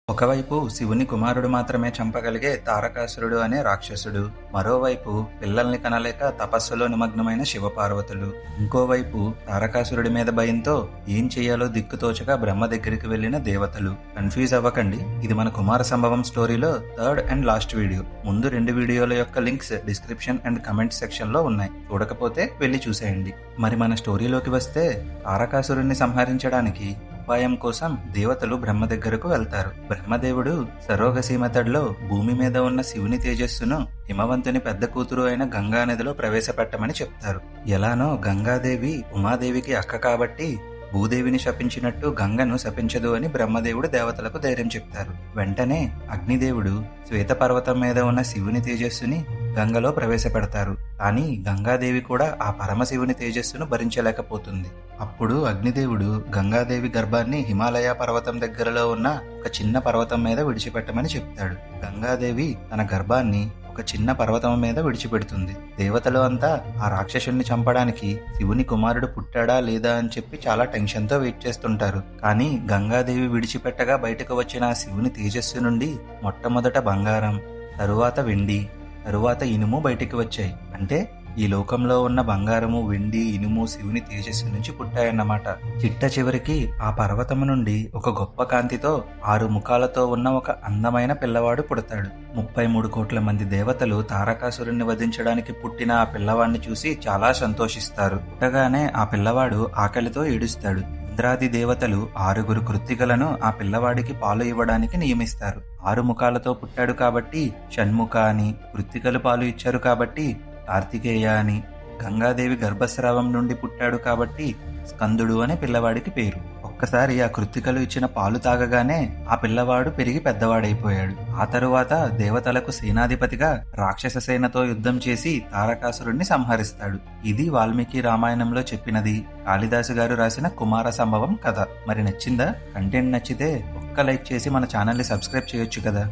ఒకవైపు శివుని కుమారుడు మాత్రమే చంపగలిగే తారకాసురుడు అనే రాక్షసుడు, మరోవైపు పిల్లల్ని కనలేక తపస్సులో నిమగ్నమైన శివపార్వతులు, ఇంకోవైపు తారకాసురుడి మీద భయంతో ఏం చెయ్యాలో దిక్కుతోచగా బ్రహ్మ దగ్గరికి వెళ్లిన దేవతలు. కన్ఫ్యూజ్ అవ్వకండి, ఇది మన కుమార సంభవం స్టోరీలో థర్డ్ అండ్ లాస్ట్ వీడియో. ముందు 2 వీడియోల యొక్క links description and comment section లో ఉన్నాయి, చూడకపోతే వెళ్లి చూసేయండి. మరి మన స్టోరీలోకి వస్తే, తారకాసురుణ్ణి సంహరించడానికి ఉపాయం కోసం దేవతలు బ్రహ్మ దగ్గరకు వెళ్తారు. బ్రహ్మదేవుడు సరోగసి మెథడ్లో భూమి మీద ఉన్న శివుని తేజస్సును హిమవంతుని పెద్ద కూతురు అయిన గంగానదిలో ప్రవేశపెట్టమని చెప్తారు. ఎలానో గంగాదేవి ఉమాదేవికి అక్క కాబట్టి భూదేవిని శపించినట్టు గంగను శపించదు అని బ్రహ్మదేవుడు దేవతలకు ధైర్యం చెప్తారు. వెంటనే అగ్నిదేవుడు శ్వేతపర్వతం మీద ఉన్న శివుని తేజస్సుని గంగలో ప్రవేశపెడతారు. కానీ గంగాదేవి కూడా ఆ పరమశివుని తేజస్సును భరించలేకపోతుంది. అప్పుడు అగ్నిదేవుడు గంగాదేవి గర్భాన్ని హిమాలయ పర్వతం దగ్గరలో ఉన్న ఒక చిన్న పర్వతం మీద విడిచిపెట్టమని చెప్తాడు. గంగాదేవి తన గర్భాన్ని ఒక చిన్న పర్వతం మీద విడిచిపెడుతుంది. దేవతలు అంతా ఆ రాక్షసుణ్ణి చంపడానికి శివుని కుమారుడు పుట్టాడా లేదా అని చెప్పి చాలా టెన్షన్ తో వెయిట్ చేస్తుంటారు. కానీ గంగాదేవి విడిచిపెట్టగా బయటకు వచ్చిన ఆ శివుని తేజస్సు నుండి మొట్టమొదట బంగారం, తరువాత వెండి, తరువాత ఇనుము బయటికి వచ్చాయి. అంటే ఈ లోకంలో ఉన్న బంగారము, వెండి, ఇనుము శివుని తేజస్సు నుంచి పుట్టాయన్నమాట. చిట్ట చివరికి ఆ పర్వతము నుండి ఒక గొప్ప కాంతితో 6 ముఖాలతో ఉన్న ఒక అందమైన పిల్లవాడు పుడతాడు. 33 కోట్ల మంది దేవతలు తారకాసురుణ్ణి వధించడానికి పుట్టిన ఆ పిల్లవాడిని చూసి చాలా సంతోషిస్తారు. పుట్టగానే ఆ పిల్లవాడు ఆకలితో ఏడుస్తాడు. ఇంద్రాది దేవతలు 6 కృత్తికలను ఆ పిల్లవాడికి పాలు ఇవ్వడానికి నియమిస్తారు. 6 ముఖాలతో పుట్టాడు కాబట్టి షణ్ముఖ అని, కృత్తికలు పాలు ఇచ్చారు కాబట్టి కార్తికేయ అని, గంగాదేవి గర్భస్రావం నుండి పుట్టాడు కాబట్టి స్కందుడు అనే పిల్లవాడికి పేరు. ఒక్కసారి ఆ కృత్తికలు ఇచ్చిన పాలు తాగగానే ఆ పిల్లవాడు పెరిగి పెద్దవాడైపోయాడు. ఆ తరువాత దేవతలకు సేనాధిపతిగా రాక్షస సేనతో యుద్ధం చేసి తారకాసురుణ్ణి సంహరిస్తాడు. ఇది వాల్మీకి రామాయణంలో చెప్పినది, కాళిదాసు గారు రాసిన కుమార సంభవం కథ. మరి నచ్చిందా? కంటెంట్ నచ్చితే ఒక్క లైక్ చేసి మన ఛానల్ని సబ్స్క్రైబ్ చేయొచ్చు కదా.